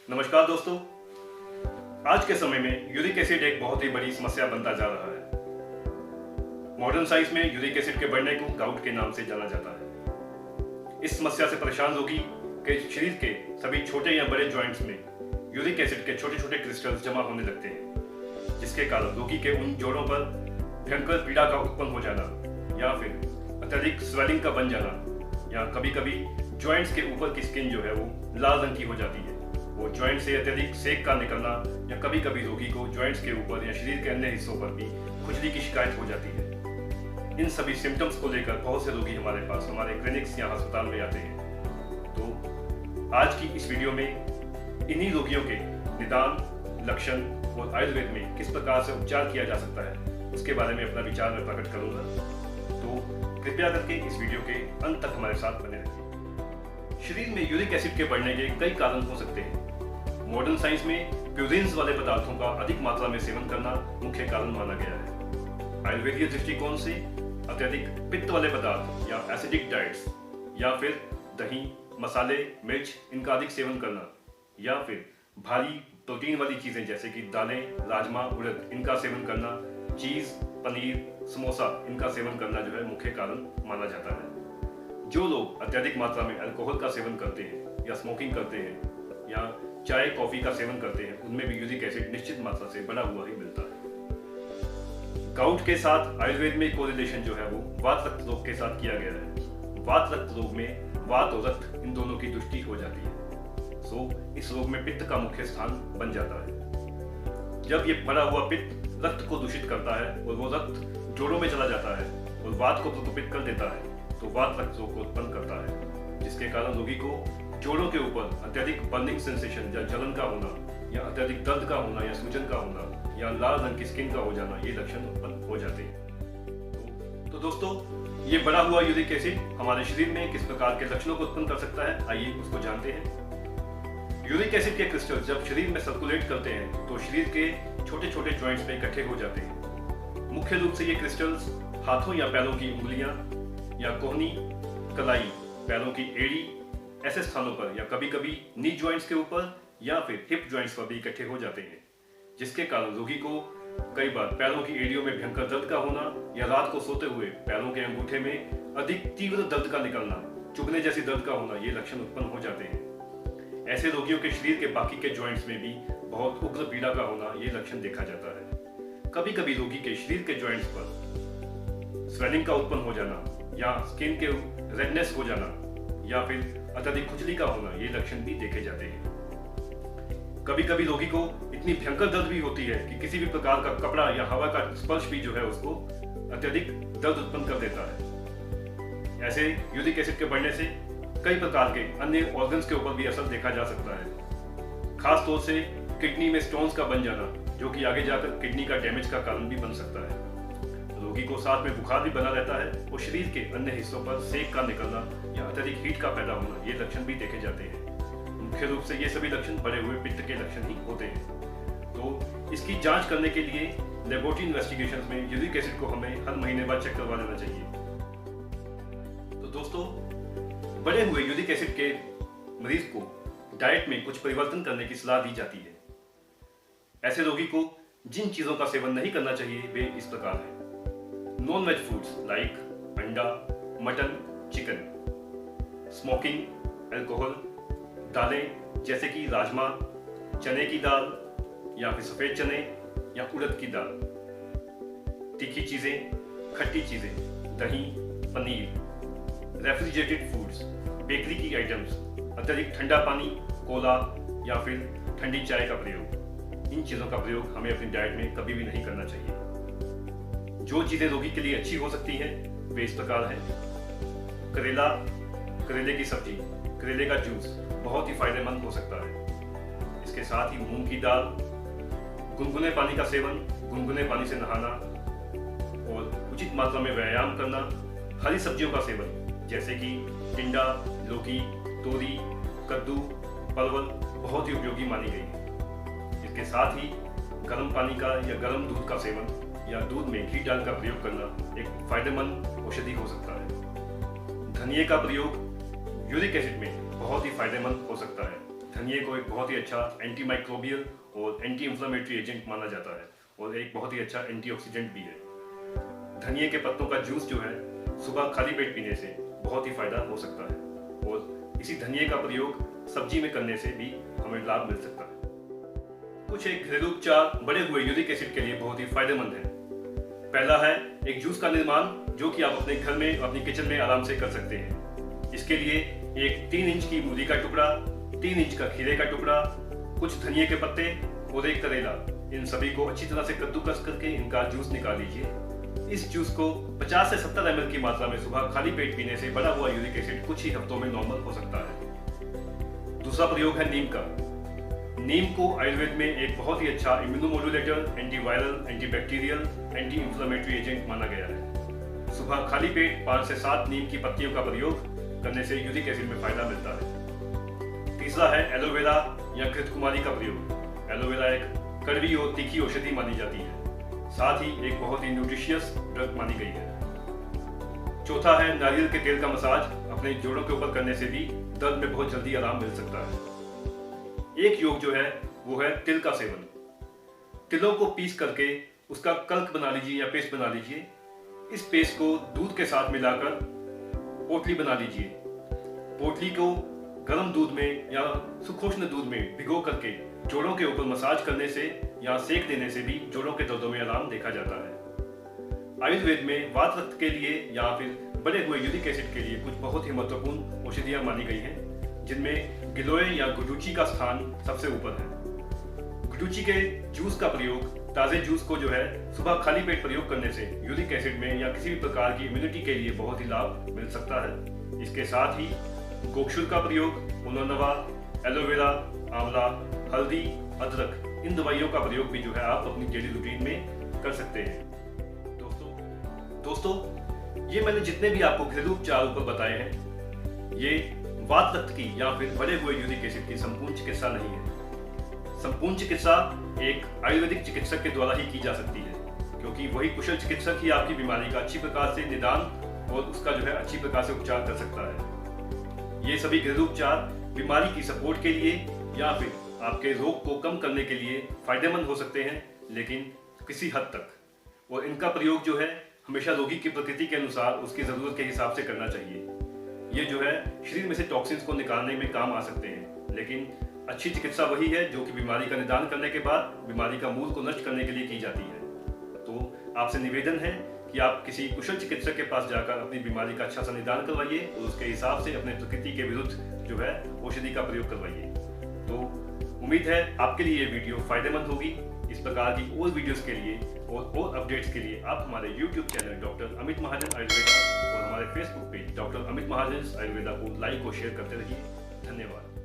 नमस्कार दोस्तों। आज के समय में यूरिक एसिड एक बहुत ही बड़ी समस्या बनता जा रहा है। मॉडर्न साइंस में यूरिक एसिड के बढ़ने को गाउट के नाम से जाना जाता है। इस समस्या से परेशान रोगी के शरीर के सभी छोटे या बड़े जॉइंट्स में यूरिक एसिड के छोटे छोटे क्रिस्टल्स जमा होने लगते हैं, जिसके कारण रोगी के उन जोड़ों पर भयंकर पीड़ा का उत्पन्न हो जाना या फिर अत्यधिक स्वेलिंग का बन जाना, या कभी कभी जॉइंट्स के ऊपर की स्किन जो है वो लाल रंग की हो जाती है। वो जॉइंट से अत्यधिक सेक का निकलना, या कभी कभी रोगी को जॉइंट्स के ऊपर या शरीर के अन्य हिस्सों पर भी खुजली की शिकायत हो जाती है। इन सभी सिम्टम्स को लेकर बहुत से रोगी हमारे पास हमारे क्लिनिक्स या अस्पताल में आते हैं। तो आज की इस वीडियो में इन्हीं रोगियों के निदान, लक्षण और आयुर्वेद में किस प्रकार से उपचार किया जा सकता है उसके बारे में अपना विचार मैं प्रकट करूंगा। तो कृपया करके इस वीडियो के अंत तक हमारे साथ बने रहिए। शरीर में यूरिक एसिड के बढ़ने के कई कारण हो सकते हैं। मॉडर्न साइंस में प्यूरिन्स वाले पदार्थों का अधिक मात्रा में सेवन करना मुख्य कारण माना गया है। आयुर्वेदीय दृष्टिकोण से अत्यधिक पित्त वाले पदार्थ या एसिडिक डाइट्स, या फिर दही, मसाले, मिर्च इनका अधिक सेवन करना, या फिर भारी प्रोटीन वाली चीजें जैसे कि दालें, राजमा, उड़द इनका सेवन करना, चीज, पनीर, समोसा इनका सेवन करना जो है मुख्य कारण माना जाता है। जो लोग अत्यधिक मात्रा में अल्कोहल का सेवन करते हैं या स्मोकिंग करते हैं या चाय कॉफी का सेवन करते हैं, उनमें भी यूरिक एसिड निश्चित मात्रा से बढ़ा हुआ ही मिलता है। गाउट के साथ आयुर्वेद में कोरिलेशन जो है वो वात रक्त रोग के साथ किया गया है। वात रक्त रोग में वात और रक्त इन दोनों की दुष्टि हो जाती है। सो इस रोग में पित्त का मुख्य स्थान बन जाता है। जब ये बढ़ा हुआ पित्त रक्त को दूषित करता है और वो रक्त जोड़ों में चला जाता है और वात को प्रकोपित कर देता है, तो वात रक्त रोग को उत्पन्न करता है, जिसके कारण रोगी को जोड़ों के ऊपर अत्यधिक बर्निंग सेंसेशन या जलन का होना, या अत्यधिक दर्द का होना या सूजन का होना, या लाल रंग की स्किन का हो जाना, ये लक्षण उत्पन्न हो जाते हैं। तो दोस्तों, ये बढ़ा हुआ यूरिक एसिड हमारे शरीर में किस प्रकार के लक्षणों को उत्पन्न कर सकता है, आइए उसको जानते हैं। यूरिक एसिड के क्रिस्टल जब शरीर में सर्कुलेट करते हैं तो शरीर के छोटे छोटे जॉइंट्स में इकट्ठे हो जाते हैं। मुख्य रूप से ये क्रिस्टल्स हाथों या पैरों की उंगलियां या कोहनी, कलाई, पैरों की एड़ी ऐसे स्थानों पर, या कभी कभी नी जॉइंट्स के ऊपर या फिर हिप जॉइंट्स पर भी इकट्ठे हो जाते हैं, जिसके कारण रोगी को कई बार पैरों की एड़ियों में भयंकर दर्द का होना, या रात को सोते हुए पैरों के अंगूठे में अधिक तीव्र दर्द का निकलना, चुभने जैसी दर्द का होना, ये लक्षण उत्पन्न हो जाते हैं। ऐसे रोगियों के शरीर के बाकी के जॉइंट्स में भी बहुत उग्र पीड़ा का होना, ये लक्षण देखा जाता है। कभी कभी रोगी के शरीर के जॉइंट्स पर स्वेलिंग का उत्पन्न हो जाना, या स्किन के रेडनेस हो जाना, या फिर अत्यधिक खुजली का होना, ये लक्षण भी देखे जाते हैं। कभी कभी रोगी को इतनी भयंकर दर्द भी होती है कि किसी भी प्रकार का कपड़ा या हवा का स्पर्श भी जो है उसको अत्यधिक दर्द उत्पन्न कर देता है। ऐसे यूरिक एसिड के बढ़ने से कई प्रकार के अन्य ऑर्गन्स के ऊपर भी असर देखा जा सकता है। खास तौर से किडनी में स्टोन्स का बन जाना, जो कि आगे जाकर किडनी का डैमेज का कारण भी बन सकता है। रोगी को साथ में बुखार भी बना रहता है और शरीर के अन्य हिस्सों पर सेक का निकलना या अत्यधिक हीट का पैदा होना, ये लक्षण भी देखे जाते हैं। मुख्य रूप से ये सभी लक्षण बढ़े हुए पित्त के लक्षण ही होते हैं। तो इसकी जांच करने के लिए लेबोरेटरी इन्वेस्टिगेशंस में यूरिक एसिड को हमें हर महीने बाद चेक करवा लेना चाहिए। तो दोस्तों, बढ़े हुए यूरिक एसिड के मरीज को डाइट में कुछ परिवर्तन करने की सलाह दी जाती है। ऐसे रोगी को जिन चीजों का सेवन नहीं करना चाहिए वे इस प्रकार हैं। नॉन वेज फूड्स लाइक अंडा, मटन, चिकन, स्मोकिंग, अल्कोहल, दालें जैसे कि राजमा, चने की दाल या फिर सफेद चने या उड़द की दाल, तीखी चीजें, खट्टी चीजें, दही, पनीर, रेफ्रिजरेटेड फूड्स, बेकरी की आइटम्स, अत्यधिक ठंडा पानी, कोला या फिर ठंडी चाय का प्रयोग, इन चीजों का प्रयोग हमें अपनी डाइट में कभी भी नहीं करना चाहिए। जो चीजें रोगी के लिए अच्छी हो सकती हैं वे इस प्रकार हैं। करेला, करेले की सब्जी, करेले का जूस बहुत ही फायदेमंद हो सकता है। इसके साथ ही मूंग की दाल, गुनगुने पानी का सेवन, गुनगुने पानी से नहाना और उचित मात्रा में व्यायाम करना, हरी सब्जियों का सेवन जैसे कि टिंडा, लौकी, तोरी, कद्दू, परवल बहुत ही उपयोगी मानी गई है। इसके साथ ही गर्म पानी का या गर्म दूध का सेवन या दूध में घी डाल का प्रयोग करना एक फायदेमंद औषधि हो सकता है। धनिये का प्रयोग यूरिक एसिड में बहुत ही फायदेमंद हो सकता है। धनिए को एक बहुत ही अच्छा एंटी माइक्रोबियल और एंटी इंफ्लेमेटरी एजेंट माना जाता है और एक बहुत ही अच्छा एंटीऑक्सीडेंट भी है। धनिए के पत्तों का जूस जो है सुबह खाली पेट पीने से बहुत ही फायदा हो सकता है और इसी धनिए का प्रयोग सब्जी में करने से भी हमें लाभ मिल सकता है। कुछ एक घरेलू उपचार बढ़े हुए यूरिक एसिड के लिए बहुत ही फायदेमंद है। पहला है एक जूस का निर्माण जो कि आप अपने घर में अपनी किचन में आराम से कर सकते हैं। इसके लिए एक 3 इंच की मूली का टुकड़ा, 3 इंच का खीरे का टुकड़ा, कुछ धनिए के पत्ते और एक करेला, इन सभी को अच्छी तरह से कद्दूकस करके इनका जूस निकाल लीजिए। इस जूस को 50 से 70 ml की मात्रा में सुबह खाली पेट पीने से बढ़ा हुआ यूरिक एसिड कुछ ही हफ्तों में नॉर्मल हो सकता है। दूसरा प्रयोग है नीम का। नीम को आयुर्वेद में एक बहुत ही अच्छा immunomodulator, antiviral, antibacterial, anti inflammatory agent माना गया है। सुबह खाली पेट 5 से 7 नीम की पत्तियों का प्रयोग करने से यूरिक एसिड में फायदा मिलता है। तीसरा है एलोवेरा या घृतकुमारी का प्रयोग। एलोवेरा एक कड़वी और तीखी औषधि मानी जाती है, साथ ही एक बहुत ही न्यूट्रिशियस ड्रग मानी गई है। चौथा है नारियल के तेल का मसाज अपने जोड़ों के ऊपर करने से भी दर्द में बहुत जल्दी आराम मिल सकता है। एक योग जो है वो है तिल का सेवन। तिलों को पीस करके उसका कल्क बना लीजिए या पेस्ट बना लीजिए। इस पेस्ट को दूध के साथ मिलाकर पोटली बना लीजिए। पोटली को गर्म दूध में या सुखोष्ण दूध में भिगो करके जोड़ों के ऊपर मसाज करने से या सेक देने से भी जोड़ों के दर्दों में आराम देखा जाता है। आयुर्वेद में वात रक्त के लिए या फिर बढ़े हुए यूरिक एसिड के लिए कुछ बहुत ही महत्वपूर्ण औषधियां मानी गई हैं, जिनमें गिलोय या गुडुची का स्थान सबसे ऊपर है। गुडुची के जूस का प्रयोग, ताजे जूस को जो है सुबह खाली पेट प्रयोग करने से यूरिक एसिड में या किसी भी प्रकार की इम्यूनिटी के लिए बहुत ही लाभ मिल सकता है। इसके साथ ही गोक्षुर का प्रयोग, उलोनवा, एलोवेरा, आंवला, हल्दी, अदरक, इन दवाइयों का प्रयोग भी जो है आप अपनी डेली रूटीन में कर सकते हैं। दोस्तों ये मैंने जितने भी आपको घरेलू उपचार ऊपर बताए हैं, ये वात रक्त की या फिर बढ़े हुए यूरिक एसिड की संपूर्ण चिकित्सा नहीं है। संपूर्ण चिकित्सा एक आयुर्वेदिक चिकित्सक के द्वारा ही की जा सकती है, क्योंकि वही कुशल चिकित्सक ही आपकी बीमारी का अच्छी प्रकार से निदान और उसका जो है अच्छी प्रकार से उपचार कर सकता है। ये सभी घरेलू उपचार बीमारी की सपोर्ट के लिए या फिर आपके रोग को कम करने के लिए फायदेमंद हो सकते हैं, लेकिन किसी हद तक, और इनका प्रयोग जो है हमेशा रोगी की प्रकृति के अनुसार उसकी जरूरत के हिसाब से करना चाहिए। ये जो है शरीर में से टॉक्सिन्स को निकालने में काम आ सकते हैं, लेकिन अच्छी चिकित्सा वही है जो कि बीमारी का निदान करने के बाद बीमारी का मूल को नष्ट करने के लिए की जाती है। तो आपसे निवेदन है कि आप किसी कुशल चिकित्सक के पास जाकर अपनी बीमारी का अच्छा सा निदान करवाइए और उसके हिसाब से अपने प्रकृति के विरुद्ध जो है औषधि का प्रयोग करवाइए। तो उम्मीद है आपके लिए ये वीडियो फायदेमंद होगी। इस प्रकार की और वीडियोस के लिए और अपडेट्स के लिए आप हमारे YouTube चैनल डॉक्टर अमित महाजन आयुर्वेदा और हमारे Facebook पेज डॉक्टर अमित महाजन आयुर्वेदा को लाइक और शेयर करते रहिए। धन्यवाद।